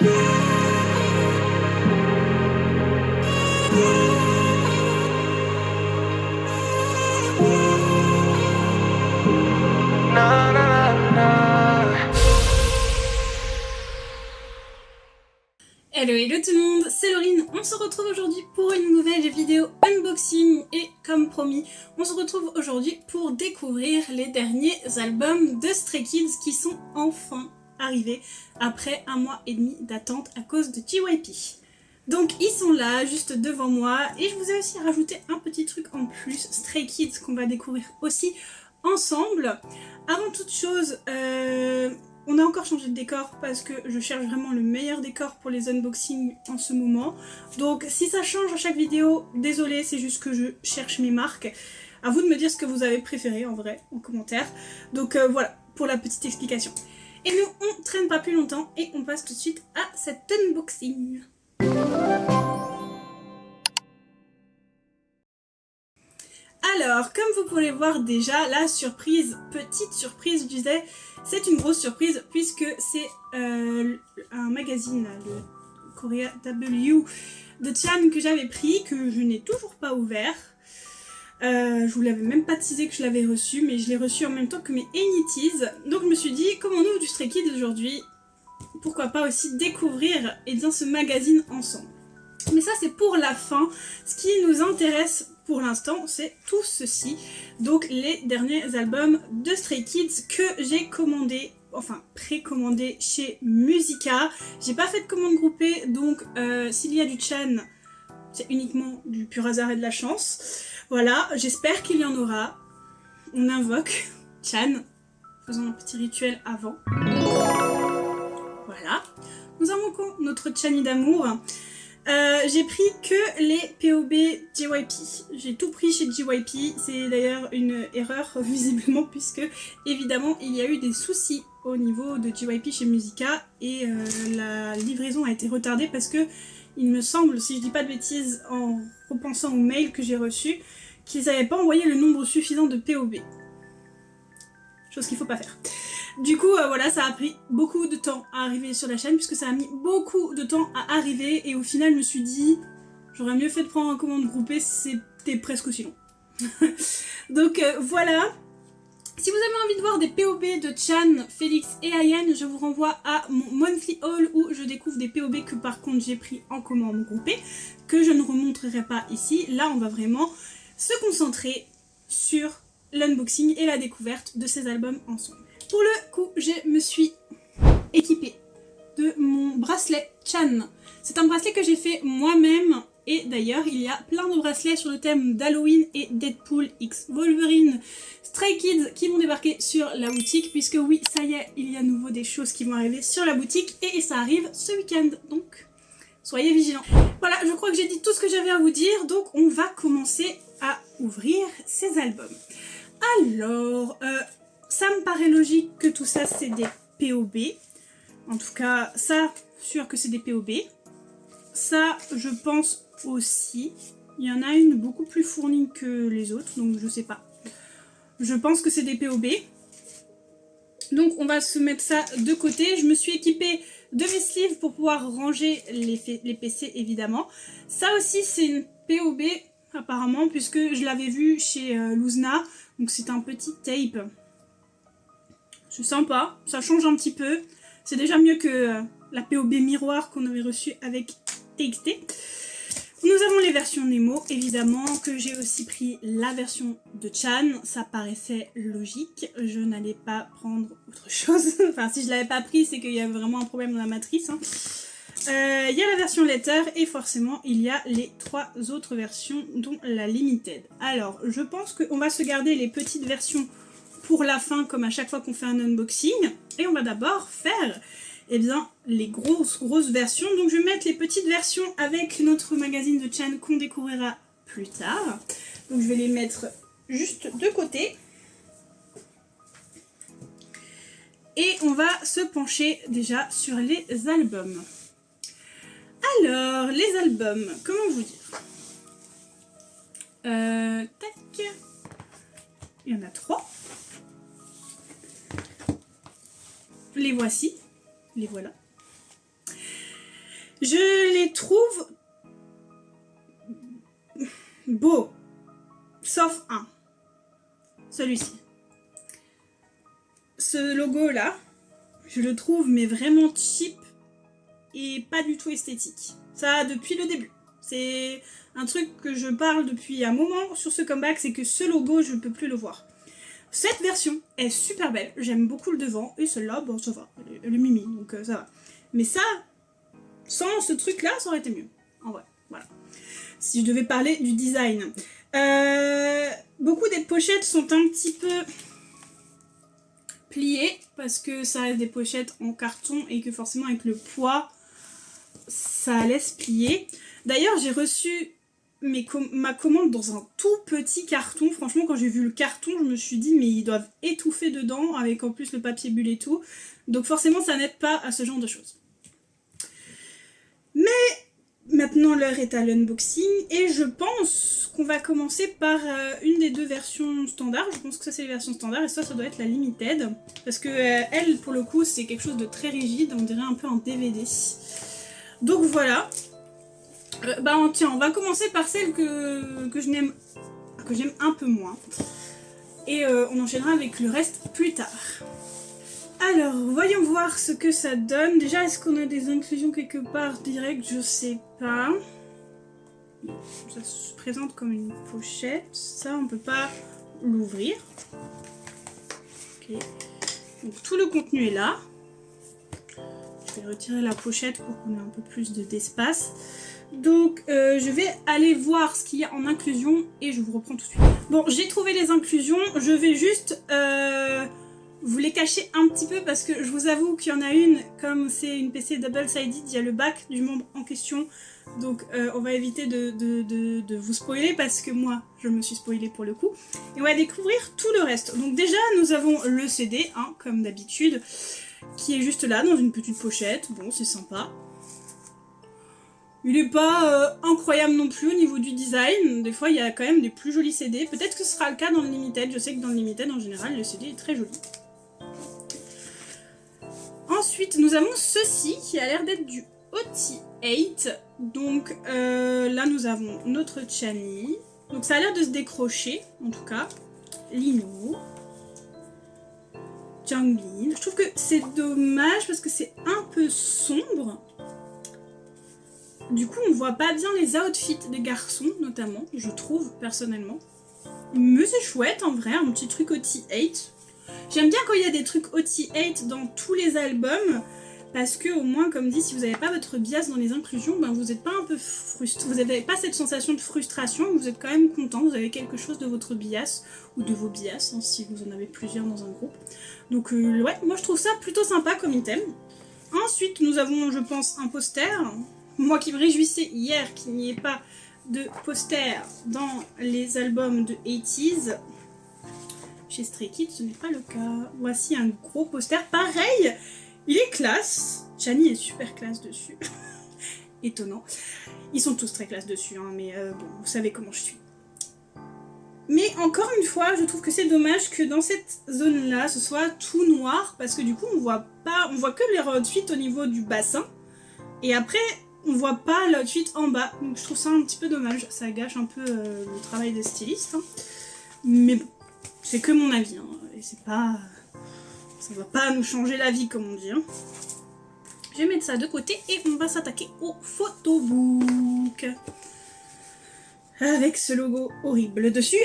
Hello hello tout le monde, c'est Laurine, on se retrouve aujourd'hui pour une nouvelle vidéo unboxing et comme promis, on se retrouve aujourd'hui pour découvrir les derniers albums de Stray Kids qui sont enfin arrivés après 1 mois et demi d'attente à cause de JYP. Donc ils sont là, juste devant moi, et je vous ai aussi rajouté un petit truc en plus, Stray Kids, qu'on va découvrir aussi ensemble. Avant toute chose, on a encore changé de décor parce que je cherche vraiment le meilleur décor pour les unboxings en ce moment. Donc si ça change à chaque vidéo, désolé, c'est juste que je cherche mes marques. À vous de me dire ce que vous avez préféré en vrai, en commentaire. Donc voilà, pour la petite explication. Et nous, on traîne pas plus longtemps et on passe tout de suite à cet unboxing. Alors, comme vous pouvez le voir déjà, la surprise, petite surprise, je disais, c'est une grosse surprise puisque c'est un magazine, là, le Korea W de Chan que j'avais pris, que je n'ai toujours pas ouvert. Je vous l'avais même pas teasé que je l'avais reçu, mais je l'ai reçu en même temps que mes Anytees. Donc je me suis dit, comme on ouvre du Stray Kids aujourd'hui, pourquoi pas aussi découvrir ce magazine ensemble. Mais ça c'est pour la fin. Ce qui nous intéresse pour l'instant c'est tout ceci. Donc les derniers albums de Stray Kids que j'ai commandé, enfin précommandé chez Musica. J'ai pas fait de commande groupée, donc s'il y a du Chan, c'est uniquement du pur hasard et de la chance. Voilà, j'espère qu'il y en aura. On invoque Chan. Faisons un petit rituel avant. Voilà. Nous invoquons notre Chani d'amour. J'ai pris que les POB JYP. J'ai tout pris chez JYP. C'est d'ailleurs une erreur visiblement puisque évidemment il y a eu des soucis au niveau de JYP chez Musica et la livraison a été retardée parce que il me semble, si je dis pas de bêtises en repensant au mail que j'ai reçu, qu'ils n'avaient pas envoyé le nombre suffisant de POB. Chose qu'il faut pas faire. Du coup, voilà, ça a pris beaucoup de temps à arriver sur la chaîne puisque ça a mis beaucoup de temps à arriver et au final, je me suis dit, j'aurais mieux fait de prendre en commande groupée, c'était presque aussi long. Donc voilà. Si vous avez envie de voir des POB de Chan, Félix et Ayen, je vous renvoie à mon monthly haul où je découvre des POB que par contre j'ai pris en commande groupée, que je ne remontrerai pas ici. Là, on va vraiment se concentrer sur l'unboxing et la découverte de ces albums ensemble. Pour le coup, je me suis équipée de mon bracelet Chan. C'est un bracelet que j'ai fait moi-même et d'ailleurs il y a plein de bracelets sur le thème d'Halloween et Deadpool x Wolverine Stray Kids qui vont débarquer sur la boutique puisque oui, ça y est, il y a à nouveau des choses qui vont arriver sur la boutique et ça arrive ce week-end, donc soyez vigilants. Voilà, je crois que j'ai dit tout ce que j'avais à vous dire, donc on va commencer à ouvrir ces albums. Alors, ça me paraît logique que tout ça c'est des POB. En tout cas, ça, sûr que c'est des POB. Ça, je pense aussi. Il y en a une beaucoup plus fournie que les autres, donc je sais pas. Je pense que c'est des POB. Donc on va se mettre ça de côté. Je me suis équipée de mes sleeves pour pouvoir ranger les PC évidemment. Ça aussi c'est une POB apparemment puisque je l'avais vu chez Luzna. Donc c'est un petit tape. C'est sympa, ça change un petit peu. C'est déjà mieux que la POB miroir qu'on avait reçue avec TXT. Nous avons les versions Nemo, évidemment, que j'ai aussi pris la version de Chan. Ça paraissait logique, je n'allais pas prendre autre chose. Enfin, si je ne l'avais pas pris, c'est qu'il y avait vraiment un problème dans la matrice. Hein. Il y a la version Letter et forcément, il y a les 3 autres versions, dont la Limited. Alors, je pense qu'on va se garder les petites versions pour la fin, comme à chaque fois qu'on fait un unboxing. Et on va d'abord faire les grosses versions. Donc je vais mettre les petites versions avec notre magazine de Chan qu'on découvrira plus tard. Donc je vais les mettre juste de côté. Et on va se pencher déjà sur les albums. Alors, les albums, comment vous dire tac. Il y en a 3. Les voici. Les voilà. Je les trouve beaux, sauf un, celui-ci. Ce logo-là, je le trouve mais vraiment cheap et pas du tout esthétique. Ça, depuis le début. C'est un truc que je parle depuis un moment sur ce comeback, c'est que ce logo, je ne peux plus le voir. Cette version est super belle, j'aime beaucoup le devant, et celle-là, bon, ça va, le mimi, donc ça va. Mais ça, sans ce truc-là, ça aurait été mieux, en vrai, voilà. Si je devais parler du design. Beaucoup des pochettes sont un petit peu pliées, parce que ça reste des pochettes en carton, et que forcément avec le poids, ça laisse plier. D'ailleurs, j'ai reçu ma commande dans un tout petit carton. Franchement, quand j'ai vu le carton, je me suis dit mais ils doivent étouffer dedans avec en plus le papier bulle et tout. Donc forcément, ça n'aide pas à ce genre de choses. Mais maintenant, l'heure est à l'unboxing et je pense qu'on va commencer par une des deux versions standards. Je pense que ça, c'est les versions standards et ça doit être la limited. Parce que elle, pour le coup, c'est quelque chose de très rigide. On dirait un peu un DVD. Donc voilà. Tiens, on va commencer par celle que j'aime un peu moins. Et on enchaînera avec le reste plus tard. Alors, voyons voir ce que ça donne. Déjà, est-ce qu'on a des inclusions quelque part direct? Je sais pas. Ça se présente comme une pochette. Ça, on peut pas l'ouvrir. Ok. Donc, tout le contenu est là. Je vais retirer la pochette pour qu'on ait un peu plus d'espace. Donc je vais aller voir ce qu'il y a en inclusion et je vous reprends tout de suite. Bon, j'ai trouvé les inclusions, je vais juste vous les cacher un petit peu parce que je vous avoue qu'il y en a une, comme c'est une PC double-sided, il y a le bac du membre en question. Donc on va éviter de vous spoiler parce que moi je me suis spoilée pour le coup. Et on va découvrir tout le reste. Donc déjà nous avons le CD, hein, comme d'habitude, qui est juste là dans une petite pochette. Bon, c'est sympa. Il n'est pas incroyable non plus au niveau du design. Des fois, il y a quand même des plus jolis CD. Peut-être que ce sera le cas dans le Limited. Je sais que dans le Limited, en général, le CD est très joli. Ensuite, nous avons ceci qui a l'air d'être du OT8. Donc là, nous avons notre Chani. Donc ça a l'air de se décrocher, en tout cas. Lino. Jangbin. Je trouve que c'est dommage parce que c'est un peu sombre. Du coup, on voit pas bien les outfits des garçons, notamment, je trouve, personnellement. Mais c'est chouette, en vrai, un petit truc OT8. J'aime bien quand il y a des trucs OT8 dans tous les albums, parce que, au moins, comme dit, si vous n'avez pas votre bias dans les inclusions, ben, vous n'êtes pas un peu frustré, vous n'avez pas cette sensation de frustration, vous êtes quand même content, vous avez quelque chose de votre bias, ou de vos bias, hein, si vous en avez plusieurs dans un groupe. Donc, ouais, moi je trouve ça plutôt sympa comme item. Ensuite, nous avons, je pense, un poster. Moi qui me réjouissais hier qu'il n'y ait pas de poster dans les albums de 80s, chez Stray Kids ce n'est pas le cas. Voici un gros poster, pareil, il est classe, Chani est super classe dessus, étonnant, ils sont tous très classe dessus, hein, mais bon, vous savez comment je suis. Mais encore une fois, je trouve que c'est dommage que dans cette zone-là, ce soit tout noir, parce que du coup on voit que les outfits au niveau du bassin, et après on voit pas l'outfit en bas, donc je trouve ça un petit peu dommage, ça gâche un peu le travail des stylistes, hein. Mais bon, c'est que mon avis, hein, et c'est pas... ça va pas nous changer la vie comme on dit, hein. Je vais mettre ça de côté et on va s'attaquer au photobook. Avec ce logo horrible dessus.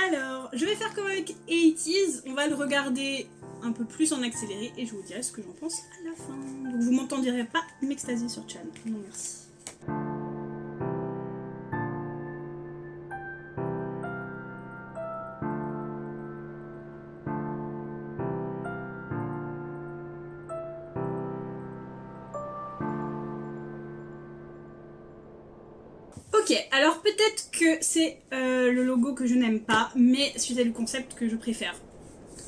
Alors, je vais faire comme avec 80s, on va le regarder un peu plus en accéléré et je vous dirai ce que j'en pense à la fin. Donc vous m'entendirez pas m'extasier sur Chan. Non merci. Ok, alors peut-être que c'est le logo que je n'aime pas, mais c'est le concept que je préfère.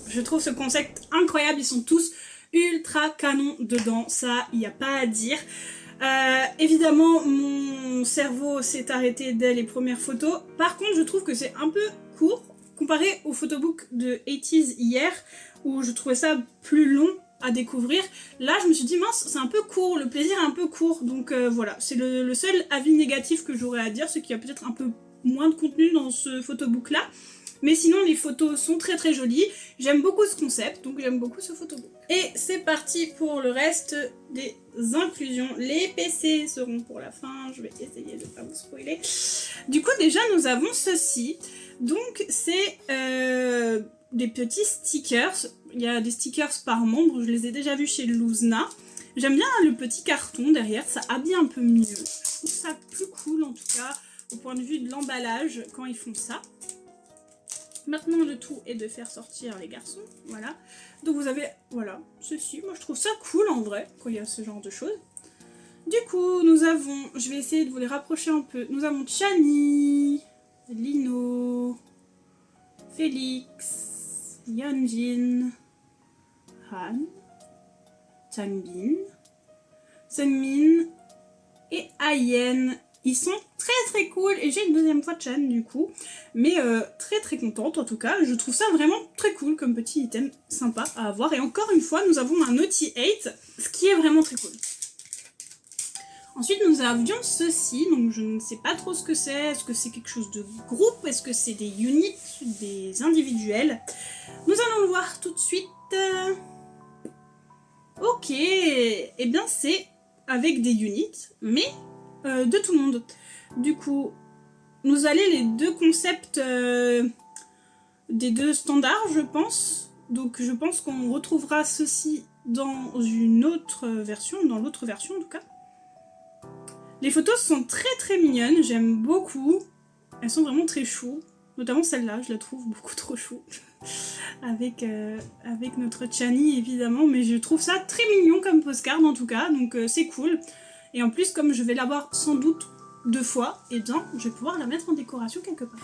Je trouve ce concept incroyable, ils sont tous ultra canons dedans, ça, il n'y a pas à dire. Évidemment, mon cerveau s'est arrêté dès les premières photos. Par contre, je trouve que c'est un peu court, comparé au photobook de 80s hier, où je trouvais ça plus long. à découvrir. Là, je me suis dit, mince, c'est un peu court, le plaisir est un peu court. Donc voilà, c'est le seul avis négatif que j'aurais à dire, ce qui a peut-être un peu moins de contenu dans ce photobook-là. Mais sinon, les photos sont très très jolies. J'aime beaucoup ce concept, donc j'aime beaucoup ce photobook. Et c'est parti pour le reste des inclusions. Les PC seront pour la fin. Je vais essayer de ne pas vous spoiler. Du coup, déjà, nous avons ceci. Donc, c'est des petits stickers. Il y a des stickers par membre. Je les ai déjà vus chez Luzna. J'aime bien le petit carton derrière. Ça habille un peu mieux. Je trouve ça plus cool, en tout cas, au point de vue de l'emballage, quand ils font ça. Maintenant, le tout est de faire sortir les garçons, voilà. Donc vous avez, voilà, ceci. Moi, je trouve ça cool, en vrai, quand il y a ce genre de choses. Du coup, nous avons, je vais essayer de vous les rapprocher un peu. Nous avons Chani, Lino, Félix, Yeonjin, Han, Changbin, Sunmin et Ayen. Ils sont très très cool et j'ai une deuxième fois Chan du coup, mais très très contente en tout cas. Je trouve ça vraiment très cool comme petit item sympa à avoir. Et encore une fois, nous avons un OT8, ce qui est vraiment très cool. Ensuite, nous avions ceci, donc je ne sais pas trop ce que c'est. Est-ce que c'est quelque chose de groupe? Est-ce que c'est des units, des individuels? Nous allons le voir tout de suite. Ok, et eh bien c'est avec des units, mais de tout le monde. Du coup, nous allons les deux concepts des deux standards, je pense. Donc je pense qu'on retrouvera ceci dans une autre version, dans l'autre version en tout cas. Les photos sont très très mignonnes, j'aime beaucoup. Elles sont vraiment très chou. Notamment celle-là, je la trouve beaucoup trop chou. avec notre Chani évidemment, mais je trouve ça très mignon comme postcard en tout cas, donc c'est cool. Et en plus, comme je vais l'avoir sans doute 2 fois, eh bien, je vais pouvoir la mettre en décoration quelque part.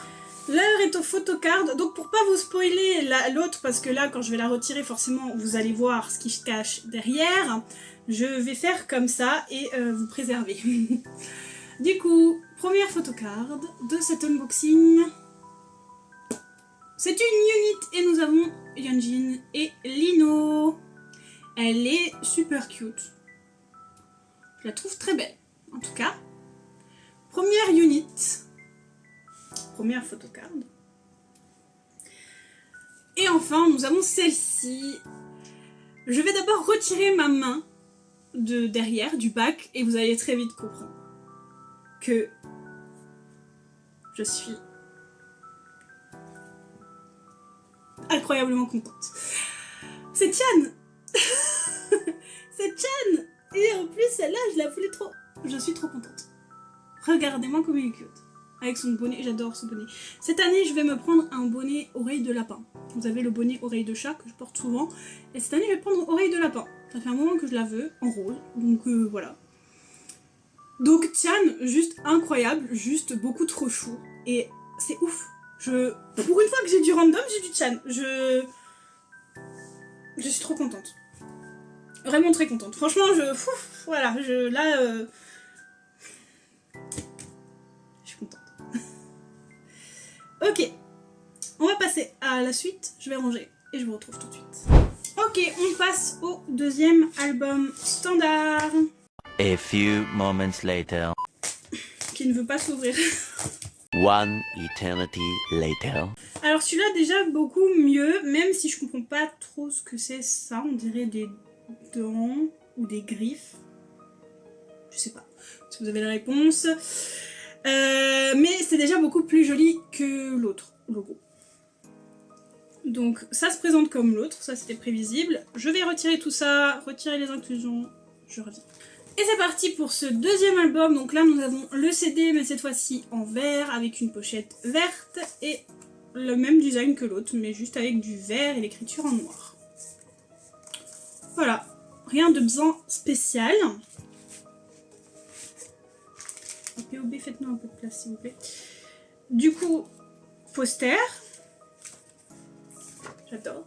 L'heure est au photocard, donc pour pas vous spoiler l'autre, parce que là, quand je vais la retirer, forcément, vous allez voir ce qui se cache derrière, je vais faire comme ça et vous préserver. Du coup, première photocard de cet unboxing. C'est une unit et nous avons Yeonjin et Lino. Elle est super cute. Je la trouve très belle, en tout cas. Première unit, première photocard. Et enfin, nous avons celle-ci. Je vais d'abord retirer ma main de derrière, du bac, et vous allez très vite comprendre que je suis incroyablement contente. C'est Chan. C'est Chan. Et en plus, celle-là, je la voulais trop. Je suis trop contente. Regardez-moi comme il est cute. Avec son bonnet, j'adore ce bonnet. Cette année, je vais me prendre un bonnet oreille de lapin. Vous avez le bonnet oreille de chat que je porte souvent. Et cette année, je vais prendre oreille de lapin. Ça fait un moment que je la veux, en rose. Donc voilà. Donc Chan, juste incroyable, juste beaucoup trop chou. Et c'est ouf. Pour une fois que j'ai du random, j'ai du Chan. Je suis trop contente. Vraiment très contente. Franchement, voilà, là, je suis contente. Ok, on va passer à la suite. Je vais ranger et je vous retrouve tout de suite. Ok, on passe au deuxième album standard. A few moments later. Qui ne veut pas s'ouvrir. One eternity later. Alors celui-là déjà beaucoup mieux, même si je comprends pas trop ce que c'est ça. On dirait des dents ou des griffes. Je sais pas si vous avez la réponse. Mais c'est déjà beaucoup plus joli que l'autre logo. Donc ça se présente comme l'autre, ça c'était prévisible. Je vais retirer tout ça, retirer les inclusions, je reviens. Et c'est parti pour ce deuxième album. Donc là nous avons le CD, mais cette fois-ci en vert, avec une pochette verte et le même design que l'autre, mais juste avec du vert et l'écriture en noir. Voilà, rien de bien spécial. POB, faites-nous un peu de place s'il vous plaît. Du coup, poster. J'adore.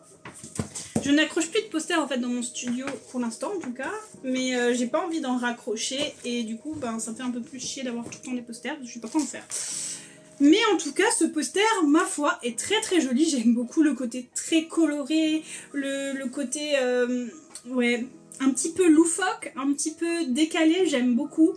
Je n'accroche plus de posters en fait dans mon studio pour l'instant en tout cas, mais j'ai pas envie d'en raccrocher et du coup ben, ça me fait un peu plus chier d'avoir tout le temps des posters, je sais pas quoi en faire. Mais en tout cas, ce poster, ma foi, est très très joli. J'aime beaucoup le côté très coloré, le côté, ouais, un petit peu loufoque, un petit peu décalé, j'aime beaucoup.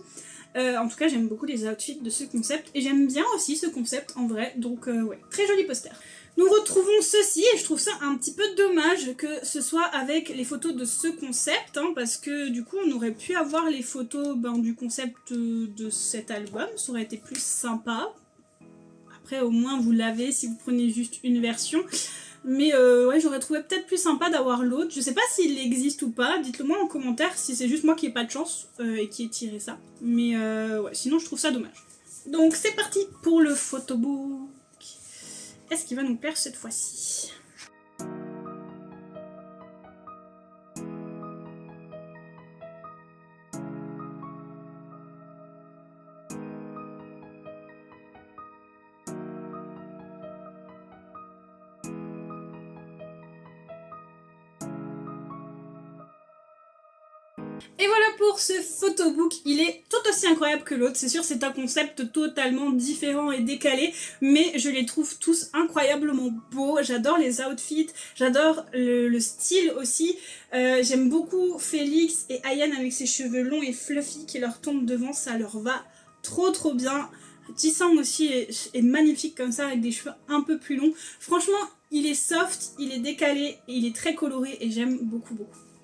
En tout cas, j'aime beaucoup les outfits de ce concept et j'aime bien aussi ce concept en vrai, donc ouais, très joli poster. Nous retrouvons ceci et je trouve ça un petit peu dommage que ce soit avec les photos de ce concept, hein, parce que du coup on aurait pu avoir les photos du concept de cet album, ça aurait été plus sympa. Après au moins vous l'avez si vous prenez juste une version. Mais ouais, j'aurais trouvé peut-être plus sympa d'avoir l'autre. Je sais pas s'il existe ou pas. Dites-le moi en commentaire si c'est juste moi qui ai pas de chance et qui ai tiré ça. Mais ouais, sinon je trouve ça dommage. Donc c'est parti pour le photobook. Est-ce qu'il va nous plaire cette fois-ci ? Et voilà pour ce photobook, il est tout aussi incroyable que l'autre, c'est sûr c'est un concept totalement différent et décalé, mais je les trouve tous incroyablement beaux, j'adore les outfits, j'adore le style aussi, j'aime beaucoup Félix et Ayane avec ses cheveux longs et fluffy qui leur tombent devant, ça leur va trop bien. Jisung aussi est magnifique comme ça avec des cheveux un peu plus longs, franchement il est soft, il est décalé, et il est très coloré et j'aime beaucoup.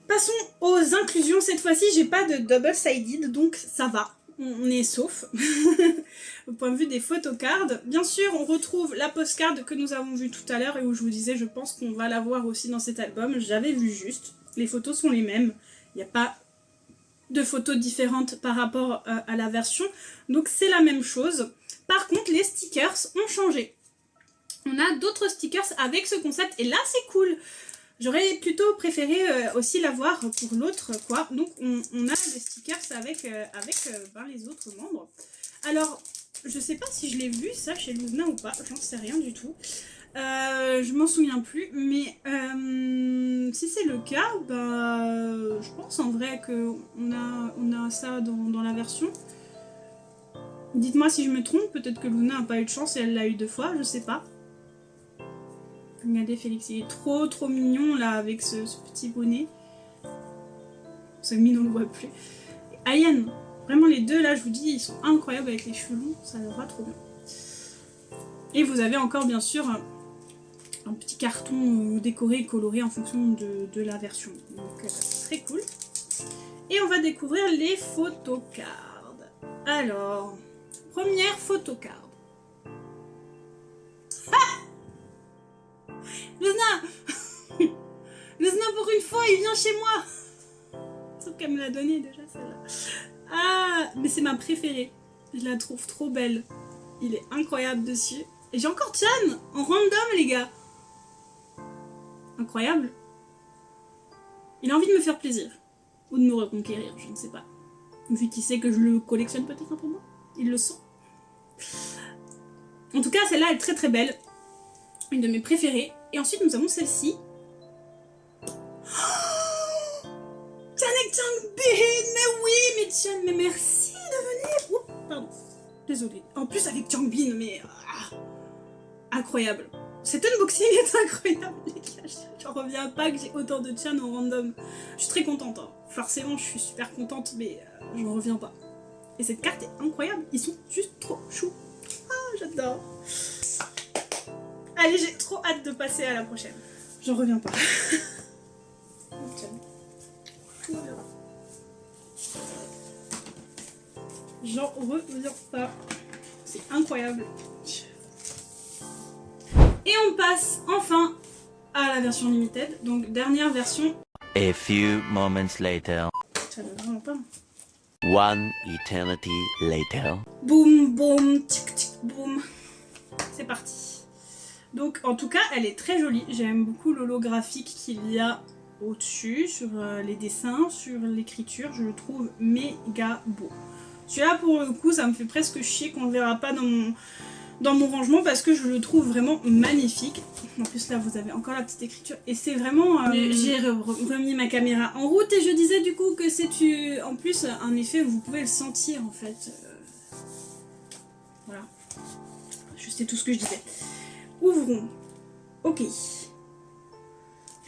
Passons aux inclusions, cette fois-ci j'ai pas de double-sided donc ça va, on est sauf au point de vue des photocards. Bien sûr on retrouve la postcard que nous avons vue tout à l'heure et où je vous disais je pense qu'on va la voir aussi dans cet album, j'avais vu juste, les photos sont les mêmes, il n'y a pas de photos différentes par rapport à la version, donc c'est la même chose. Par contre les stickers ont changé, on a d'autres stickers avec ce concept et là c'est cool. J'aurais plutôt préféré aussi l'avoir pour l'autre, quoi. Donc on a des stickers avec les autres membres. Alors, je sais pas si je l'ai vu ça chez Luzna ou pas, j'en sais rien du tout. Je m'en souviens plus, mais si c'est le cas, je pense en vrai qu'on a ça dans la version. Dites-moi si je me trompe, peut-être que Luna n'a pas eu de chance et elle l'a eu 2 fois, je sais pas. Regardez Félix, il est trop mignon là avec ce petit bonnet. Ce mine on le voit plus. Ayane, vraiment les deux là je vous dis ils sont incroyables avec les cheveux longs, ça leur va trop bien. Et vous avez encore bien sûr un petit carton décoré et coloré en fonction de la version. Donc très cool. Et on va découvrir les photocards. Alors, première photocard. Luzna Luzna pour une fois il vient chez moi. Sauf qu'elle me l'a donnée déjà celle-là. Ah mais c'est ma préférée. Je la trouve trop belle. Il est incroyable dessus. Et j'ai encore Chan en random les gars. Incroyable. Il a envie de me faire plaisir. Ou de me reconquérir, je ne sais pas. Vu qu'il sait que je le collectionne peut-être un peu moins. Il le sent. En tout cas celle-là est très belle. Une de mes préférées. Et ensuite nous avons celle-ci. Oh Chan avec Changbin. Mais oui, mais Chan, mais merci de venir. Oups, pardon. Désolée. En plus avec Changbin, mais... incroyable. Cet unboxing est incroyable, les gars. J'en reviens pas que j'ai autant de Chan en random. Je suis très contente. Hein. Forcément, je suis super contente, mais j'en reviens pas. Et cette carte est incroyable. Ils sont juste trop choux. Ah, j'adore. Allez, j'ai trop hâte de passer à la prochaine. J'en reviens pas. J'en reviens pas. C'est incroyable. Et on passe enfin à la version limited. Donc dernière version. A few moments later. Ça ne vraiment pas. One eternity later. Boum, boum, tic, tic, boum. C'est parti. Donc en tout cas, elle est très jolie. J'aime beaucoup l'holographique qu'il y a au-dessus, sur les dessins, sur l'écriture. Je le trouve méga beau. Celui-là, pour le coup, ça me fait presque chier qu'on ne le verra pas dans mon rangement parce que je le trouve vraiment magnifique. En plus, là, vous avez encore la petite écriture. Et c'est vraiment... J'ai remis ma caméra en route et je disais du coup que c'est en plus un effet où vous pouvez le sentir, en fait. Voilà. je sais tout ce que je disais. Ouvrons. Ok.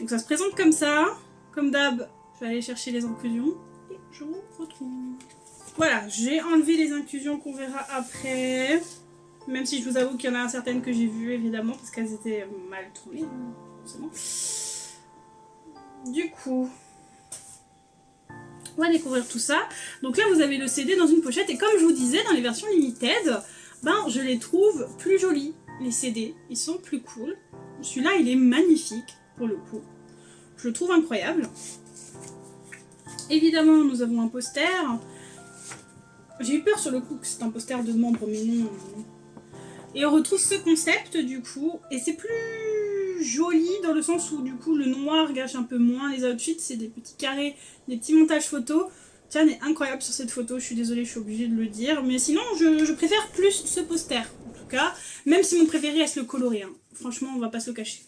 Donc ça se présente comme ça. Comme d'hab, je vais aller chercher les inclusions. Et je vous retrouve. Voilà, j'ai enlevé les inclusions qu'on verra après. Même si je vous avoue qu'il y en a certaines que j'ai vues, évidemment, parce qu'elles étaient mal tournées, forcément. Du coup, on va découvrir tout ça. Donc là, vous avez le CD dans une pochette. Et comme je vous disais, dans les versions limited, ben, je les trouve plus jolis, les CD. Ils sont plus cool. Celui-là, il est magnifique, pour le coup. Je le trouve incroyable. Évidemment, nous avons un poster. J'ai eu peur sur le coup que c'est un poster de membres, mais non. Et on retrouve ce concept, du coup. Et c'est plus joli dans le sens où, du coup, le noir gâche un peu moins les outfits. C'est des petits carrés, des petits montages photos. Tiens, est incroyable sur cette photo. Je suis désolée, je suis obligée de le dire. Mais sinon, je préfère plus ce poster, en tout cas. Même si mon préféré reste le coloré. Hein. Franchement, on va pas se le cacher.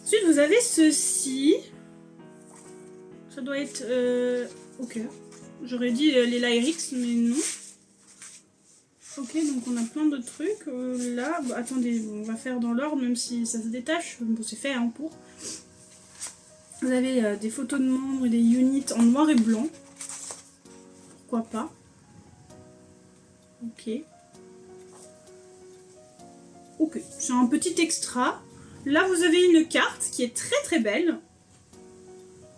Ensuite, vous avez ceci. Ça doit être au cœur. J'aurais dit les Lyrix, mais non. Ok, donc on a plein de trucs. Là, bah, attendez, on va faire dans l'ordre, même si ça se détache. Bon, c'est fait hein, pour. Vous avez des photos de membres et des units en noir et blanc. Pourquoi pas. Ok. Ok, c'est un petit extra. Là, vous avez une carte qui est très très belle.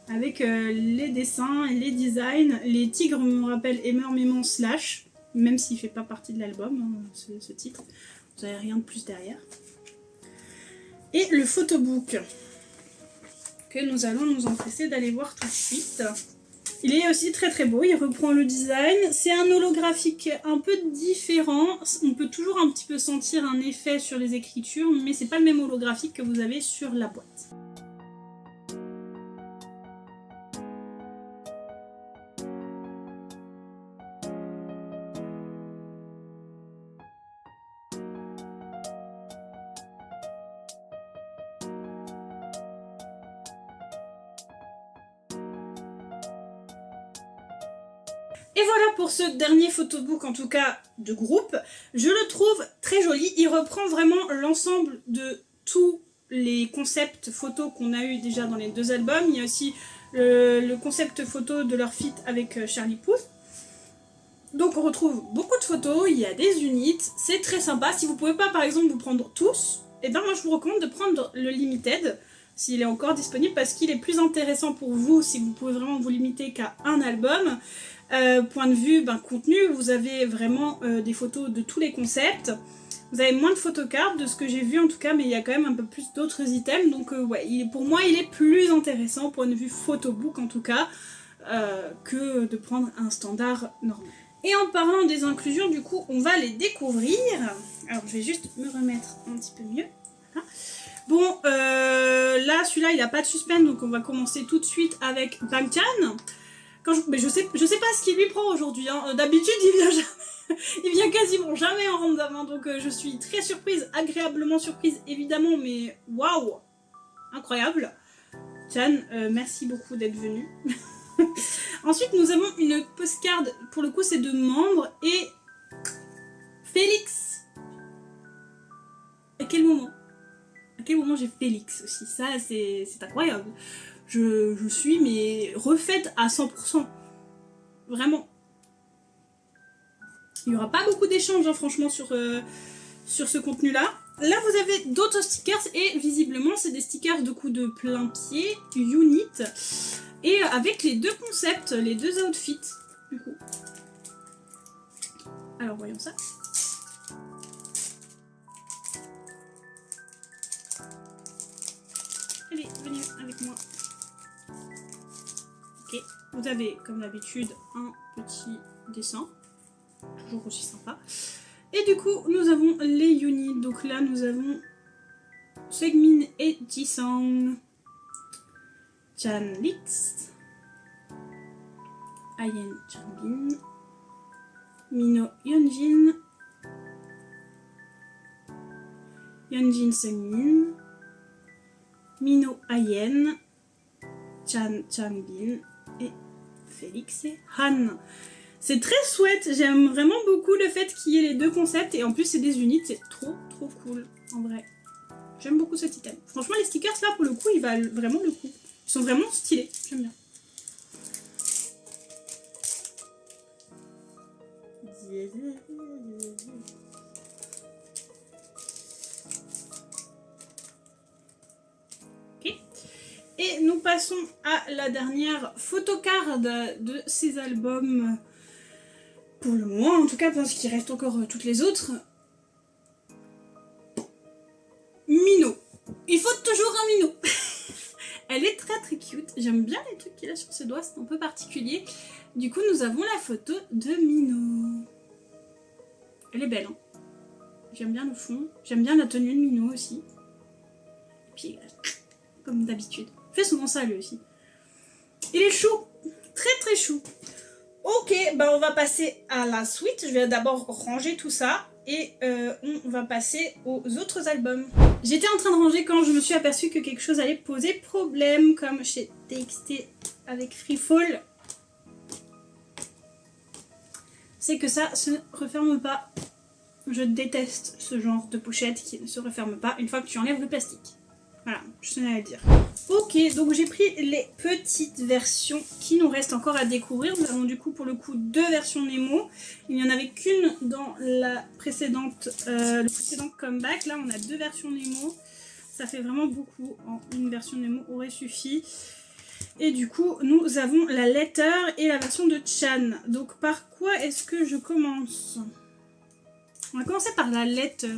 Avec les dessins et les designs. Les tigres me rappellent énormément Slash, même s'il ne fait pas partie de l'album, hein, ce titre. Vous n'avez rien de plus derrière. Et le photobook, que nous allons nous empresser d'aller voir tout de suite. Il est aussi très très beau, il reprend le design. C'est un holographique un peu différent. On peut toujours un petit peu sentir un effet sur les écritures, mais c'est pas le même holographique que vous avez sur la boîte. Et voilà pour ce dernier photobook, en tout cas de groupe. Je le trouve très joli. Il reprend vraiment l'ensemble de tous les concepts photos qu'on a eu déjà dans les deux albums. Il y a aussi le concept photo de leur feat avec Charlie Puth. Donc on retrouve beaucoup de photos, il y a des units, c'est très sympa. Si vous pouvez pas par exemple vous prendre tous, et ben moi je vous recommande de prendre le limited s'il est encore disponible parce qu'il est plus intéressant pour vous si vous pouvez vraiment vous limiter qu'à un album. Point de vue contenu, vous avez vraiment des photos de tous les concepts. Vous avez moins de photocards de ce que j'ai vu en tout cas, mais il y a quand même un peu plus d'autres items. Donc ouais, pour moi il est plus intéressant point de vue photobook en tout cas que de prendre un standard normal. Et en parlant des inclusions, du coup, on va les découvrir. Alors je vais juste me remettre un petit peu mieux. Voilà. Bon, là celui-là il n'a pas de suspense, donc on va commencer tout de suite avec Bangchan. Mais je sais pas ce qu'il lui prend aujourd'hui. Hein. D'habitude, il vient quasiment jamais en random. Hein. Donc je suis très surprise, agréablement surprise évidemment, mais waouh, incroyable. Chan, merci beaucoup d'être venu. Ensuite, nous avons une postcard. Pour le coup, c'est de membres et Félix. À quel moment j'ai Félix aussi. Ça, c'est incroyable. Je suis mais refaite à 100%. Vraiment. Il n'y aura pas beaucoup d'échanges, hein, franchement, sur ce contenu-là. Là, vous avez d'autres stickers et visiblement, c'est des stickers de coups de plein pied, unit, et avec les deux concepts, les deux outfits, du coup. Alors, voyons ça. Allez, venez avec moi. Ok, vous avez comme d'habitude un petit dessin, toujours aussi sympa. Et du coup, nous avons les units. Donc là, nous avons Seungmin et Jisung, Janlix, Ayen Changbin, Mino Yeonjin, Yeonjin Seungmin, Mino Ayen, Chan Changbin et Félix et Han. C'est très chouette, j'aime vraiment beaucoup le fait qu'il y ait les deux concepts et en plus c'est des unités, c'est trop cool en vrai. J'aime beaucoup cet item. Franchement les stickers là pour le coup ils valent vraiment le coup. Ils sont vraiment stylés, j'aime bien. Ok. Et nous passons à la dernière photocard de ces albums. Pour le moment en tout cas parce qu'il reste encore toutes les autres. Minot. Il faut toujours un Minot. Elle est très cute. J'aime bien les trucs qu'il a sur ses doigts, c'est un peu particulier. Du coup, nous avons la photo de Minot. Elle est belle, hein. J'aime bien le fond. J'aime bien la tenue de Minot aussi. Et puis, comme d'habitude. Il fait souvent ça lui aussi. Il est chou. Très chou. Ok, bah on va passer à la suite. Je vais d'abord ranger tout ça. Et on va passer aux autres albums. J'étais en train de ranger quand je me suis aperçue que quelque chose allait poser problème, comme chez TXT avec Freefall. C'est que ça se referme pas. Je déteste ce genre de pochette qui ne se referme pas une fois que tu enlèves le plastique. Voilà, je tenais à le dire. Ok, donc j'ai pris les petites versions qui nous restent encore à découvrir. Nous avons du coup pour le coup 2 versions Nemo. Il n'y en avait qu'une dans la précédente, le précédent comeback. Là on a 2 versions Nemo. Ça fait vraiment beaucoup. Une version Nemo aurait suffi. Et du coup nous avons la Letter et la version de Chan. Donc par quoi est-ce que je commence? On va commencer par la Letter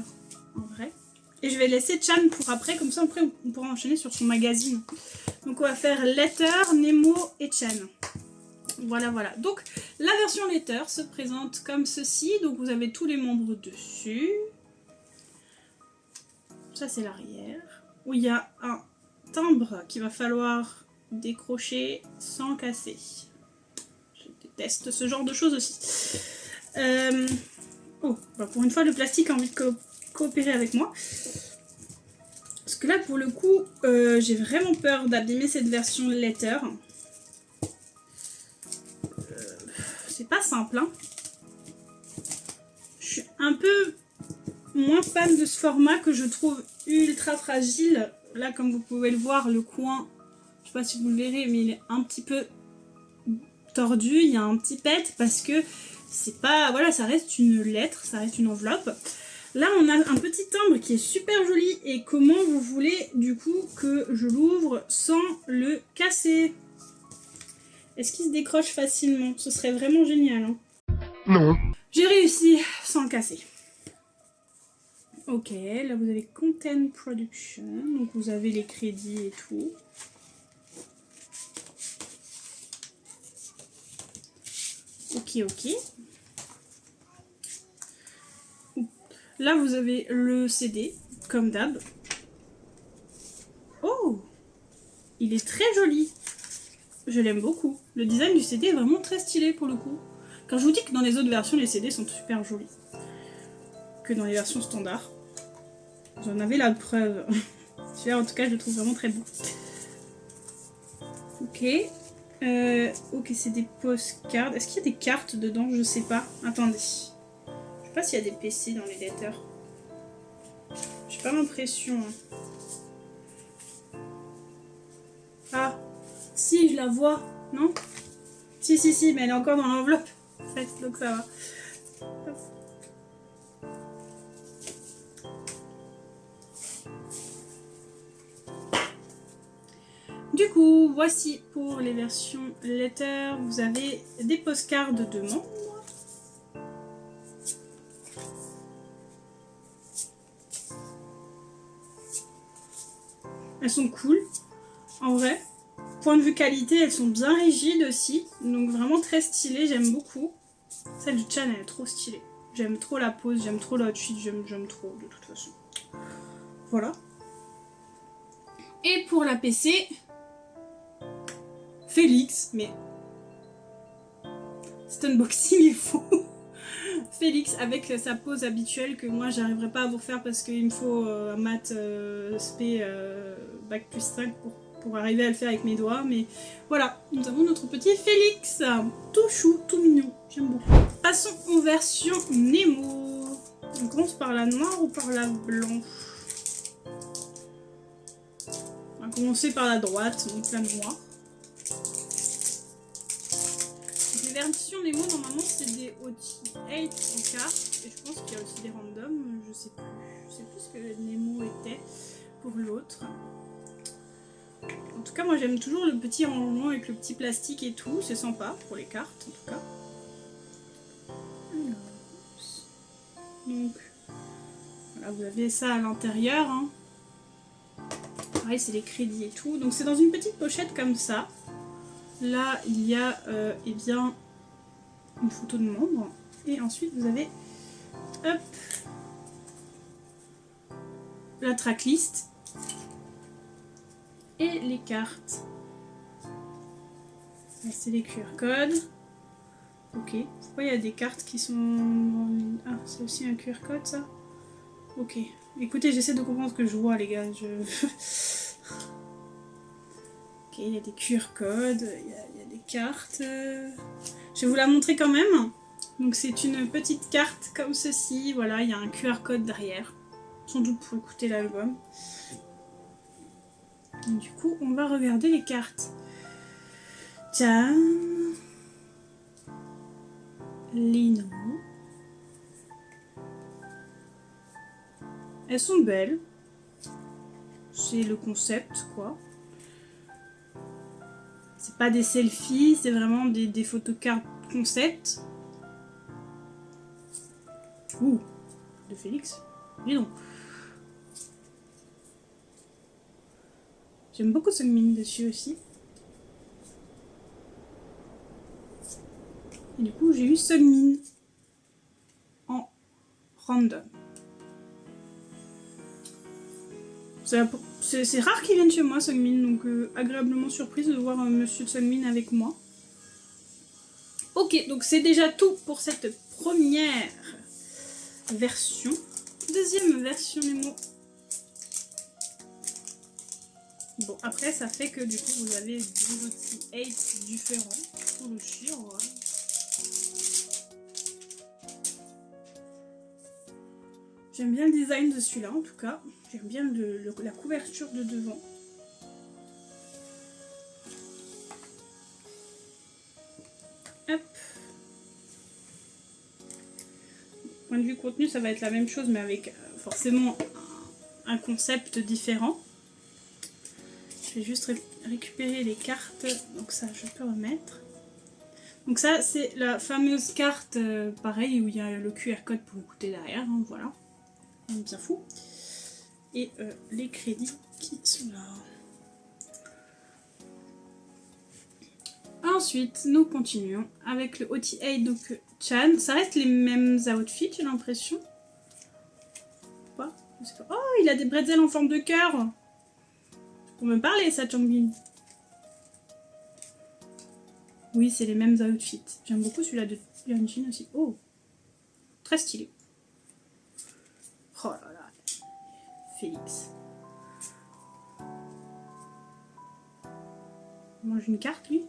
en vrai. Et je vais laisser Chan pour après, comme ça après on pourra enchaîner sur son magazine. Donc on va faire Letter, Nemo et Chan. Voilà. Donc la version Letter se présente comme ceci. Donc vous avez tous les membres dessus. Ça c'est l'arrière. Où il y a un timbre qu'il va falloir décrocher sans casser. Je déteste ce genre de choses aussi. Pour une fois le plastique a envie de coopérer avec moi. Parce que là, pour le coup, j'ai vraiment peur d'abîmer cette version Letter. C'est pas simple, hein. Je suis un peu moins fan de ce format que je trouve ultra fragile. Là, comme vous pouvez le voir, le coin, je sais pas si vous le verrez, mais il est un petit peu tordu. Il y a un petit pet parce que c'est pas... Voilà, ça reste une lettre, ça reste une enveloppe. Là, on a un petit timbre qui est super joli. Et comment vous voulez, du coup, que je l'ouvre sans le casser? Est-ce qu'il se décroche facilement? Ce serait vraiment génial, hein. Non. J'ai réussi sans le casser. Ok, là vous avez Content Production. Donc vous avez les crédits et tout. Ok. Là, vous avez le CD, comme d'hab. Oh! Il est très joli. Je l'aime beaucoup. Le design du CD est vraiment très stylé pour le coup. Quand je vous dis que dans les autres versions, les CD sont super jolis. Que dans les versions standards. J'en avais la preuve. Celui-là, en tout cas, je le trouve vraiment très beau. Ok. Ok, c'est des postcards. Est-ce qu'il y a des cartes dedans? Je sais pas. Attendez. Je sais pas s'il y a des PC dans les letters. J'ai pas l'impression. Ah, si, je la vois, non? Si, mais elle est encore dans l'enveloppe, en fait, donc ça va. Hop. Du coup, voici pour les versions letter. Vous avez des postcards de membres. Elles sont cool, en vrai. Point de vue qualité, elles sont bien rigides aussi. Donc vraiment très stylées, j'aime beaucoup. Celle du Chan, elle est trop stylée. J'aime trop la pose, j'aime trop l'outfit, j'aime trop de toute façon. Voilà. Et pour la PC, Félix, mais cet unboxing est fou. Félix avec sa pose habituelle que moi j'arriverai pas à vous faire parce qu'il me faut un mat SP bac plus 5 pour arriver à le faire avec mes doigts. Mais voilà, nous avons notre petit Félix, tout chou, tout mignon, j'aime beaucoup. Passons aux versions Nemo. On commence par la noire ou par la blanche? On va commencer par la droite, donc la noire. Les versions Nemo, normalement, c'est des OT8 en cartes. Et je pense qu'il y a aussi des randoms, je sais plus. Je sais plus ce que Nemo était pour l'autre. En tout cas, moi j'aime toujours le petit rangement avec le petit plastique et tout. C'est sympa pour les cartes, en tout cas. Alors, donc, voilà, vous avez ça à l'intérieur. Hein. Pareil, c'est les crédits et tout. Donc c'est dans une petite pochette comme ça. Là, il y a eh bien, une photo de membre. Et ensuite, vous avez hop, la tracklist et les cartes. Là, c'est les QR codes. Ok. Pourquoi il y a des cartes qui sont... Ah, c'est aussi un QR code, ça? Ok. Écoutez, j'essaie de comprendre ce que je vois, les gars. Ok, il y a des QR codes, il y a des cartes. Je vais vous la montrer quand même. Donc c'est une petite carte comme ceci. Voilà, il y a un QR code derrière. Sans doute pour écouter l'album. Du coup, on va regarder les cartes. Tiens. Lino. Elles sont belles. C'est le concept, quoi. C'est pas des selfies, c'est vraiment des photocards concept. Ouh, de Félix. Dis donc. J'aime beaucoup Seungmin dessus aussi. Et du coup, j'ai eu Seungmin en random. C'est rare qu'il vienne chez moi, Seungmin, donc agréablement surprise de voir Monsieur Seungmin avec moi. Ok, donc c'est déjà tout pour cette première version. Deuxième version Nemo. Bon, après, ça fait que du coup, vous avez deux outils 8 différents pour le chien. Ouais. J'aime bien le design de celui-là, en tout cas. J'aime bien la couverture de devant. Hop. Point de vue contenu, ça va être la même chose, mais avec forcément un concept différent. Je vais juste récupérer les cartes. Donc ça, je peux remettre. Donc ça, c'est la fameuse carte, pareil, où il y a le QR code pour écouter derrière. Hein, voilà. Bien fou. Et les crédits qui sont là. Ensuite, nous continuons avec le OT8, donc Chan. Ça reste les mêmes outfits, j'ai l'impression. Pas. Oh, il a des bretzels en forme de cœur. Pour me parler, ça, Changbin. Oui, c'est les mêmes outfits. J'aime beaucoup celui-là de Hyunjin aussi. Oh, très stylé. Oh là là, Félix. Il mange une carte, lui.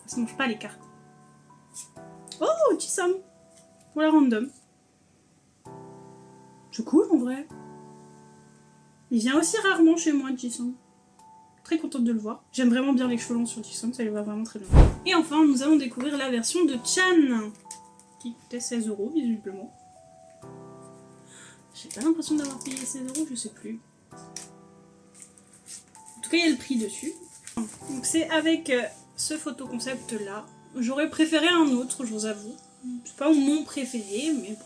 Ça se mange pas, les cartes. Oh, Jisung. Voilà, random. C'est cool, en vrai. Il vient aussi rarement chez moi, Jisung. Très contente de le voir. J'aime vraiment bien les cheveux longs sur Jisung, ça lui va vraiment très bien. Et enfin, nous allons découvrir la version de Chan, qui coûtait 16 €, visiblement. J'ai pas l'impression d'avoir payé 16 €, je sais plus. En tout cas, il y a le prix dessus. Donc c'est avec ce photoconcept là. J'aurais préféré un autre, je vous avoue. C'est pas mon préféré, mais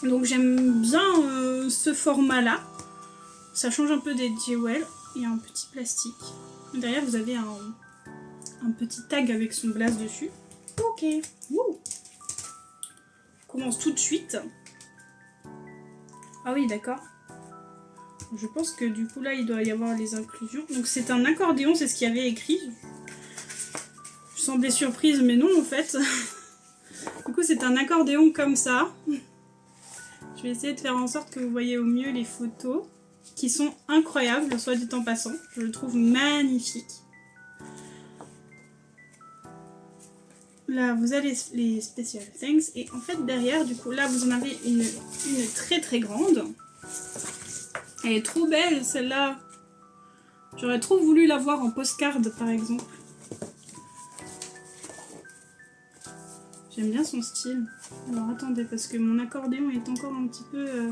bon. Donc j'aime bien ce format là. Ça change un peu des Jewel. Il y a un petit plastique. Derrière vous avez un petit tag avec son blaze dessus. Ok. Wouh. On commence tout de suite. Ah oui, d'accord. Je pense que du coup là il doit y avoir les inclusions. Donc c'est un accordéon, c'est ce qu'il y avait écrit. Je semblais surprise mais non en fait. Du coup c'est un accordéon comme ça. Je vais essayer de faire en sorte que vous voyez au mieux les photos. Qui sont incroyables, soit dit en passant. Je le trouve magnifique. là vous avez les special thanks et en fait derrière du coup là vous en avez une très très grande. Elle est trop belle celle-là. J'aurais trop voulu la voir en postcard par exemple. J'aime bien son style. Alors attendez parce que mon accordéon est encore un petit peu...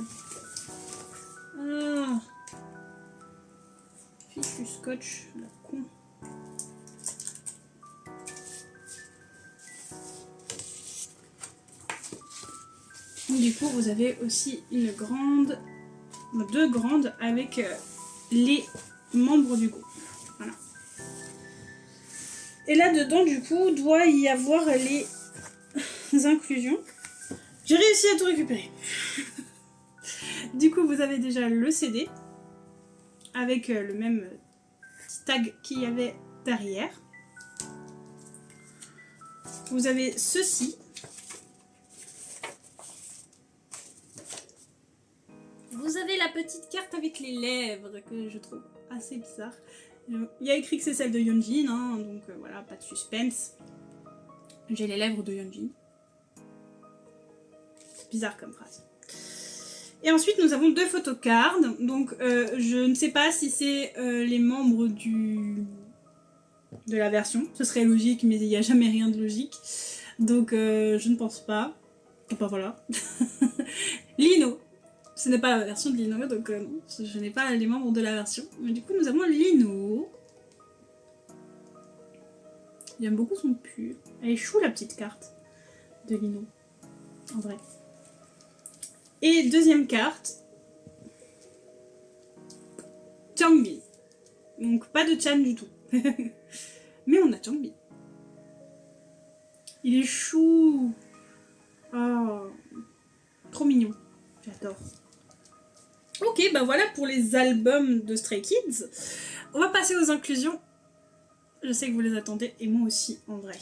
Fichu scotch, la con. Du coup, vous avez aussi une grande, deux grandes avec les membres du groupe. Voilà. Et là-dedans, du coup, doit y avoir les inclusions. J'ai réussi à tout récupérer. Du coup, vous avez déjà le CD avec le même petit tag qu'il y avait derrière. Vous avez ceci. Vous avez la petite carte avec les lèvres que je trouve assez bizarre. Il y a écrit que c'est celle de Yeonjin, hein, donc voilà, pas de suspense. J'ai les lèvres de Yeonjin. C'est bizarre comme phrase. Et ensuite, nous avons deux photocards. Donc, je ne sais pas si c'est les membres de la version. Ce serait logique, mais il n'y a jamais rien de logique. Donc, je ne pense pas. Enfin, voilà. Lino. Ce n'est pas la version de Lino, donc non, je n'ai pas les membres de la version. Mais du coup, nous avons Lino. J'aime beaucoup son pull. Elle est chou, la petite carte de Lino. En vrai. Et deuxième carte. Changbin. Donc, pas de Chan du tout. Mais on a Changbin. Il est chou. Oh, trop mignon. J'adore. Ok, bah voilà pour les albums de Stray Kids. On va passer aux inclusions. Je sais que vous les attendez, et moi aussi, en vrai.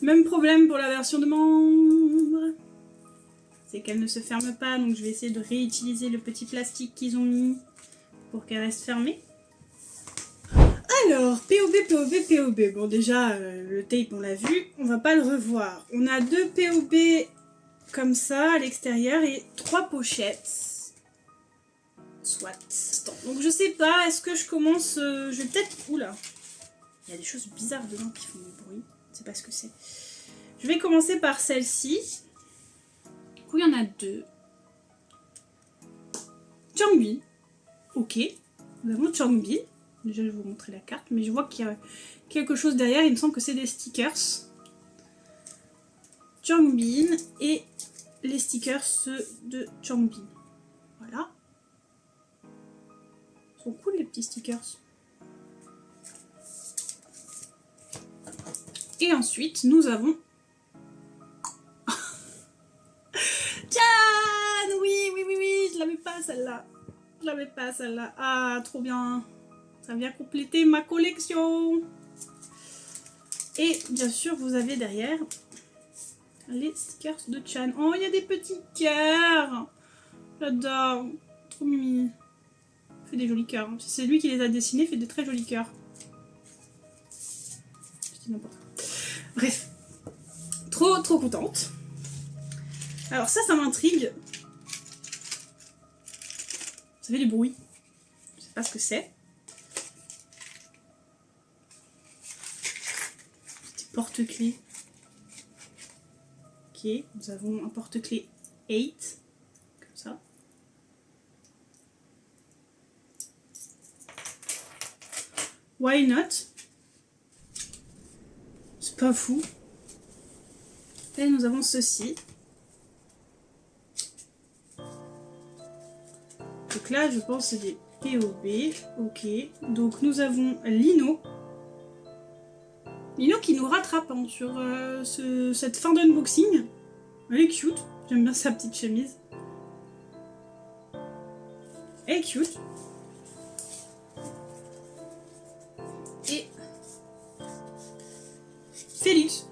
Même problème pour la version de membres. C'est qu'elle ne se ferme pas, donc je vais essayer de réutiliser le petit plastique qu'ils ont mis pour qu'elle reste fermée. Alors, POB. Bon, déjà, le tape, on l'a vu. On va pas le revoir. On a deux POB comme ça, à l'extérieur, et trois pochettes. Soit. Donc je sais pas, est-ce que je commence... je vais peut-être... Oula. Il y a des choses bizarres dedans qui font du bruit. Je sais pas ce que c'est. Je vais commencer par celle-ci. Du coup, il y en a deux. Changbin. Ok. Nous avons Changbin. Déjà, je vais vous montrer la carte, mais je vois qu'il y a quelque chose derrière. Il me semble que c'est des stickers. Changbin et les stickers de Changbin. Voilà. Ils sont cool les petits stickers. Et ensuite, nous avons... Chan! Oui, je l'avais pas celle-là. Ah, trop bien. Ça vient compléter ma collection. Et bien sûr, vous avez derrière les stickers de Chan. Oh, il y a des petits cœurs. J'adore. Trop mimi. Fait des jolis cœurs. Si c'est lui qui les a dessinés, fait des très jolis cœurs. Je dis n'importe quoi. Bref. Trop contente. Alors ça m'intrigue. Ça fait du bruit. Je sais pas ce que c'est. Petit porte-clés. Ok, nous avons un porte-clés 8. Comme ça. Why not? C'est pas fou. Et nous avons ceci. Donc là, je pense que c'est des POB. Ok. Donc nous avons Lino. Lino qui nous rattrape hein, sur cette fin d'unboxing. Elle est cute. J'aime bien sa petite chemise. Elle est cute. Et Félix.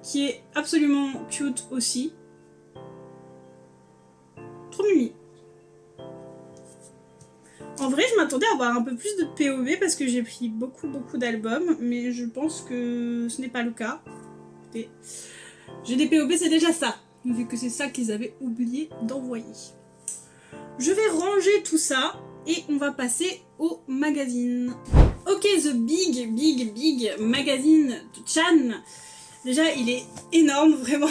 Qui est absolument cute aussi. Trop mimi. En vrai, je m'attendais à avoir un peu plus de POV parce que j'ai pris beaucoup d'albums, mais je pense que ce n'est pas le cas. Et j'ai des POV, c'est déjà ça, vu que c'est ça qu'ils avaient oublié d'envoyer. Je vais ranger tout ça et on va passer au magazine. Ok, the big magazine de Chan. Déjà, il est énorme, vraiment.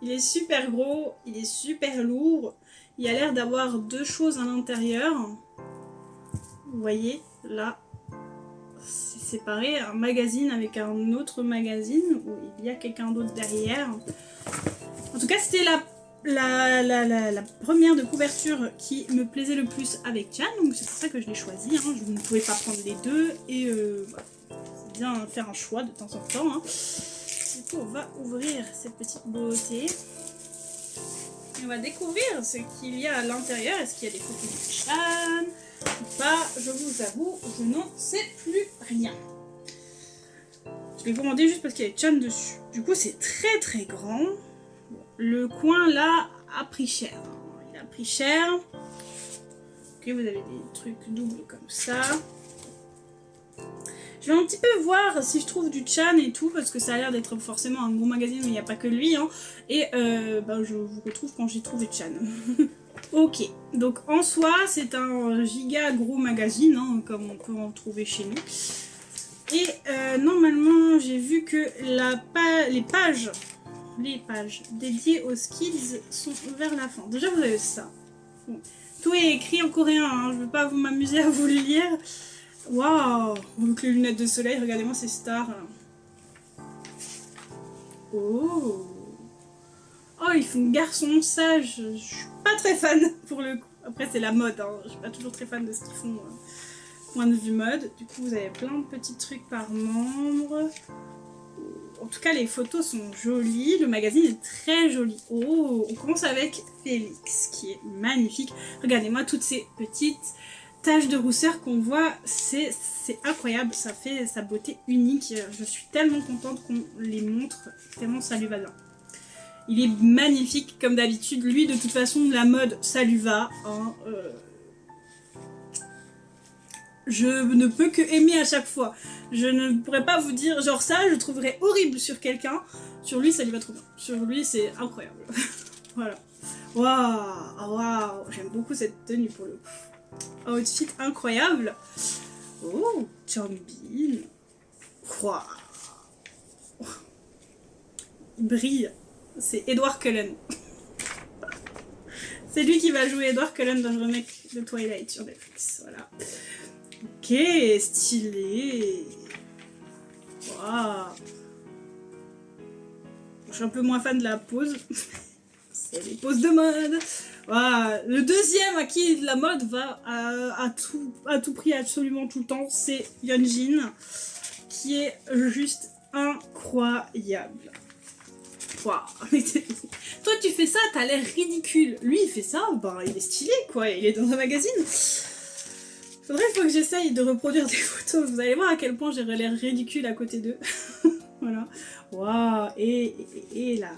Il est super gros, il est super lourd. Il a l'air d'avoir deux choses à l'intérieur. Vous voyez, là, c'est séparé. Un magazine avec un autre magazine où il y a quelqu'un d'autre derrière. En tout cas, c'était la première de couverture qui me plaisait le plus avec Chan. Donc c'est pour ça que je l'ai choisi. Hein. Je ne pouvais pas prendre les deux. Et voilà. C'est bien faire un choix de temps en temps. Hein. Du coup, on va ouvrir cette petite beauté. Et on va découvrir ce qu'il y a à l'intérieur. Est-ce qu'il y a des photos de Chan ou pas? Je vous avoue, je n'en sais plus rien. Je l'ai commandé juste parce qu'il y avait Chan dessus. Du coup, c'est très grand. Le coin là a pris cher. Il a pris cher. Ok, vous avez des trucs doubles comme ça. Je vais un petit peu voir si je trouve du Chan et tout, parce que ça a l'air d'être forcément un gros magazine, mais il n'y a pas que lui. Hein. Et je vous retrouve quand j'ai trouvé Chan. Ok, donc en soi, c'est un giga gros magazine, hein, comme on peut en trouver chez nous. Et normalement, j'ai vu que les pages dédiées aux skills sont vers la fin. Déjà, vous avez ça. Bon. Tout est écrit en coréen, hein, je ne veux pas m'amuser à vous le lire. Waouh! Avec les lunettes de soleil, regardez-moi ces stars. Oh! Oh, ils font garçon sage. Je suis pas très fan pour le coup. Après, c'est la mode, hein. Je suis pas toujours très fan de ce qu'ils font. Point de vue mode. Du coup, vous avez plein de petits trucs par membre. En tout cas, les photos sont jolies. Le magazine est très joli. Oh, on commence avec Félix, qui est magnifique. Regardez-moi toutes ces petites taches de rousseur qu'on voit. C'est incroyable. Ça fait sa beauté unique. Je suis tellement contente qu'on les montre. Tellement ça lui va bien. Il est magnifique comme d'habitude. Lui, de toute façon, la mode, ça lui va. Hein. Je ne peux que aimer à chaque fois. Je ne pourrais pas vous dire, genre ça, je trouverais horrible sur quelqu'un. Sur lui, ça lui va trop bien. Sur lui, c'est incroyable. Voilà. Waouh, j'aime beaucoup cette tenue pour le coup. Outfit incroyable. Oh, Changbin. Waouh. Il brille. C'est Edward Cullen. C'est lui qui va jouer Edward Cullen dans le remake de Twilight sur Netflix. Voilà. Ok, stylé. Waouh. Je suis un peu moins fan de la pose. C'est les poses de mode. Waouh. Le deuxième à qui la mode va à tout prix, absolument tout le temps, c'est Yeonjin, qui est juste incroyable. Waouh. Toi, tu fais ça, t'as l'air ridicule. Lui, il fait ça, bah, il est stylé, quoi. Il est dans un magazine. Faudrait faut que j'essaye de reproduire des photos. Vous allez voir à quel point j'aurais l'air ridicule à côté d'eux. Voilà. Waouh. Et là.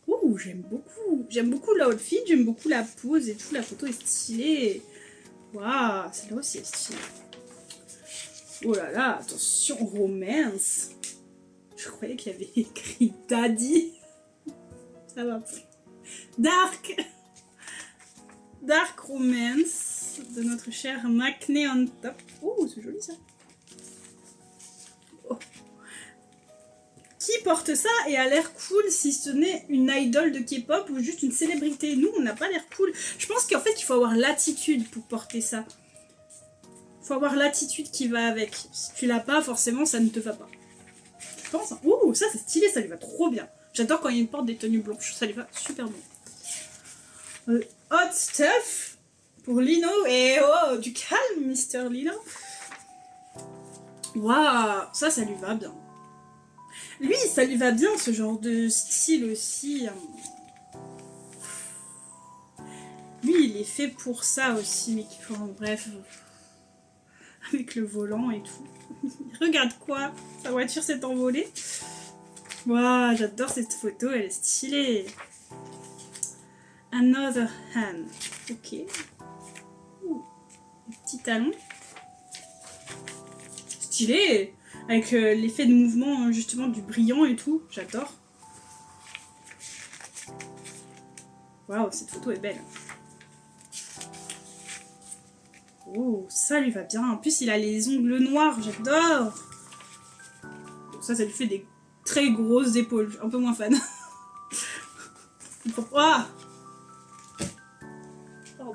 Ouh, j'aime beaucoup. J'aime beaucoup l'outfit, j'aime beaucoup la pose et tout. La photo est stylée. Waouh, celle-là aussi est stylée. Oh là là, attention, romance. Je croyais qu'il y avait écrit Daddy. Ça va. Dark Romance de notre cher Maknae on top. Oh, c'est joli ça. Oh. Qui porte ça et a l'air cool si ce n'est une idole de K-pop ou juste une célébrité? Nous, on n'a pas l'air cool. Je pense qu'en fait, il faut avoir l'attitude pour porter ça. Il faut avoir l'attitude qui va avec. Si tu l'as pas, forcément, ça ne te va pas. Je pense. Oh, ça c'est stylé, ça lui va trop bien. J'adore quand il porte des tenues blanches, ça lui va super bien. Hot stuff pour Lino. Et oh, du calme, Mr. Lino. Waouh, ça lui va bien. Lui, ça lui va bien, ce genre de style aussi. Lui, il est fait pour ça aussi, mais enfin, bref. Avec le volant et tout. Regarde quoi, sa voiture s'est envolée. Waouh, j'adore cette photo, elle est stylée. Another hand. Ok. Ouh. petits talons. Stylé, avec l'effet de mouvement justement du brillant et tout, j'adore. Waouh, cette photo est belle. Oh, ça lui va bien. En plus, il a les ongles noirs, j'adore. Ça lui fait des très grosses épaules, un peu moins fan. Ah, pardon.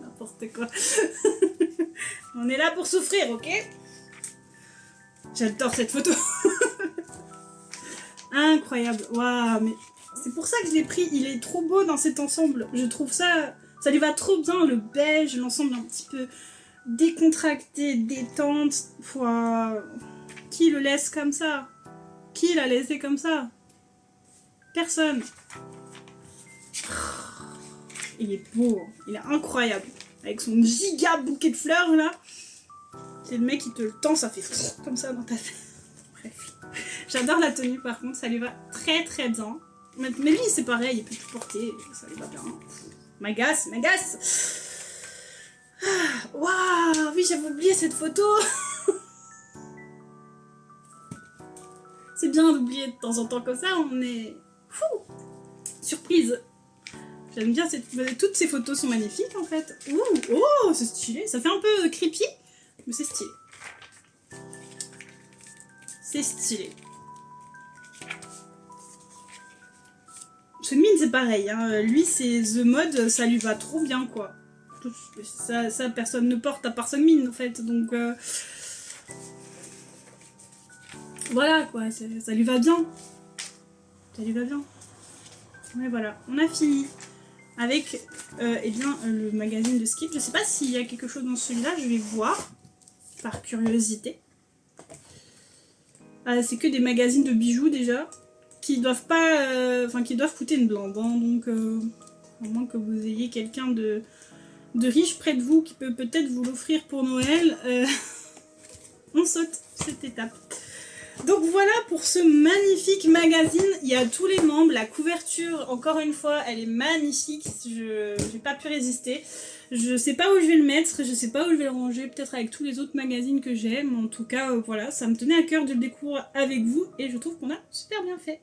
N'importe quoi. On est là pour souffrir, ok? J'adore cette photo. Incroyable. Waouh, mais c'est pour ça que je l'ai pris. Il est trop beau dans cet ensemble. Je trouve ça lui va trop bien, le beige, l'ensemble un petit peu décontracté, détente. Wow. Qui le laisse comme ça? Qui l'a laissé comme ça? Personne. Il est beau, il est incroyable. Avec son giga bouquet de fleurs là. C'est le mec qui te le tend, ça fait comme ça dans ta tête. Bref. J'adore la tenue par contre, ça lui va très très bien. Mais lui c'est pareil, il peut tout porter, ça lui va bien. M'agace. Waouh, oui j'avais oublié cette photo. C'est bien d'oublier de temps en temps comme ça, on est fou. Surprise. J'aime bien toutes ces photos sont magnifiques en fait. Ouh, oh, c'est stylé, ça fait un peu creepy, mais c'est stylé. C'est stylé. Sunmin c'est pareil, hein. Lui c'est The Mode, ça lui va trop bien quoi. Ça personne ne porte à part Sunmin en fait, donc voilà quoi, ça lui va bien. Ça lui va bien. Mais voilà, on a fini avec eh bien, le magazine de Skip. Je sais pas s'il y a quelque chose dans celui-là, je vais voir par curiosité. C'est que des magazines de bijoux déjà. Qui doivent pas, qui doivent coûter une blinde, hein, donc à moins que vous ayez quelqu'un de riche près de vous qui peut peut-être vous l'offrir pour Noël, on saute cette étape. Donc voilà pour ce magnifique magazine, il y a tous les membres, la couverture, encore une fois, elle est magnifique, je n'ai pas pu résister. Je sais pas où je vais le mettre, je sais pas où je vais le ranger, peut-être avec tous les autres magazines que j'aime, en tout cas, voilà, ça me tenait à cœur de le découvrir avec vous et je trouve qu'on a super bien fait.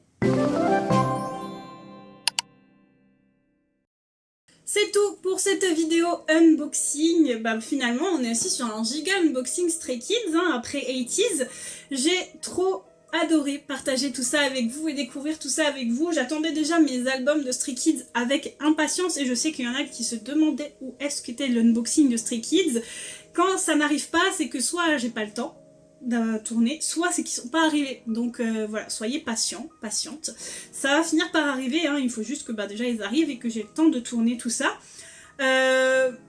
C'est tout pour cette vidéo unboxing. Finalement on est aussi sur un giga unboxing Stray Kids hein, après 80s. J'ai trop adoré partager tout ça avec vous et découvrir tout ça avec vous. J'attendais déjà mes albums de Stray Kids avec impatience et je sais qu'il y en a qui se demandaient où est-ce qu'était l'unboxing de Stray Kids. Quand ça n'arrive pas, c'est que soit j'ai pas le temps de tourner, soit c'est qu'ils sont pas arrivés, donc voilà, soyez patients, patientes, ça va finir par arriver, hein. Il faut juste que déjà ils arrivent et que j'ai le temps de tourner tout ça.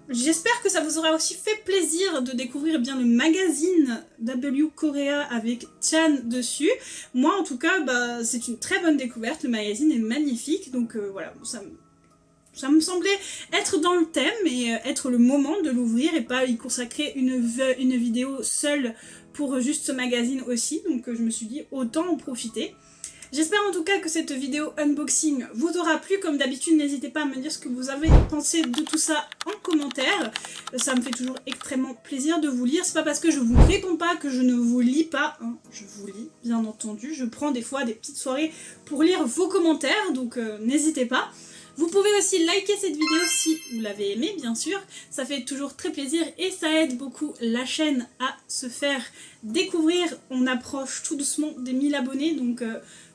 J'espère que ça vous aura aussi fait plaisir de découvrir bien le magazine W Korea avec Chan dessus. Moi en tout cas, c'est une très bonne découverte, le magazine est magnifique, donc voilà, ça me semblait être dans le thème et être le moment de l'ouvrir et pas y consacrer une vidéo seule pour juste ce magazine aussi, donc je me suis dit autant en profiter. J'espère en tout cas que cette vidéo unboxing vous aura plu. Comme d'habitude, n'hésitez pas à me dire ce que vous avez pensé de tout ça en commentaire. Ça me fait toujours extrêmement plaisir de vous lire. C'est pas parce que je vous réponds pas que je ne vous lis pas. Hein. Je vous lis, bien entendu. Je prends des fois des petites soirées pour lire vos commentaires, donc n'hésitez pas. Vous pouvez aussi liker cette vidéo si vous l'avez aimée, bien sûr. Ça fait toujours très plaisir et ça aide beaucoup la chaîne à se faire découvrir. On approche tout doucement des 1000 abonnés, donc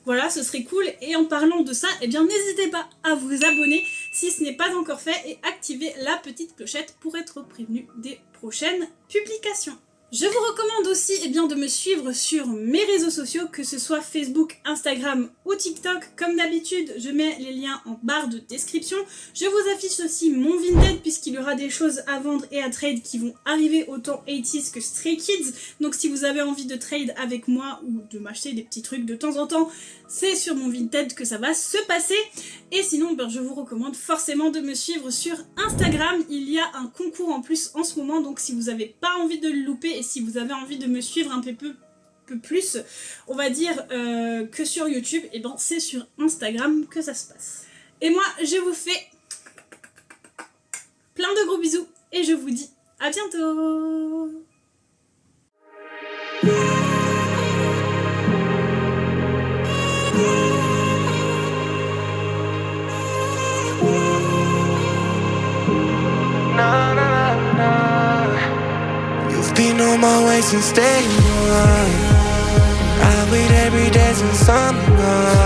voilà, ce serait cool. Et en parlant de ça, eh bien n'hésitez pas à vous abonner si ce n'est pas encore fait et activer la petite clochette pour être prévenu des prochaines publications. Je vous recommande aussi de me suivre sur mes réseaux sociaux, que ce soit Facebook, Instagram ou TikTok. Comme d'habitude, je mets les liens en barre de description. Je vous affiche aussi mon Vinted puisqu'il y aura des choses à vendre et à trade qui vont arriver autant 80s que Stray Kids. Donc si vous avez envie de trade avec moi ou de m'acheter des petits trucs de temps en temps, c'est sur mon Vinted que ça va se passer. Et sinon, je vous recommande forcément de me suivre sur Instagram. Il y a un concours en plus en ce moment, donc si vous n'avez pas envie de le louper et si vous avez envie de me suivre un peu plus, on va dire que sur YouTube, et c'est sur Instagram que ça se passe. Et moi, je vous fais plein de gros bisous et je vous dis À bientôt. Na, na, na. You've been on my way since day one. I wait every day since I'm gone.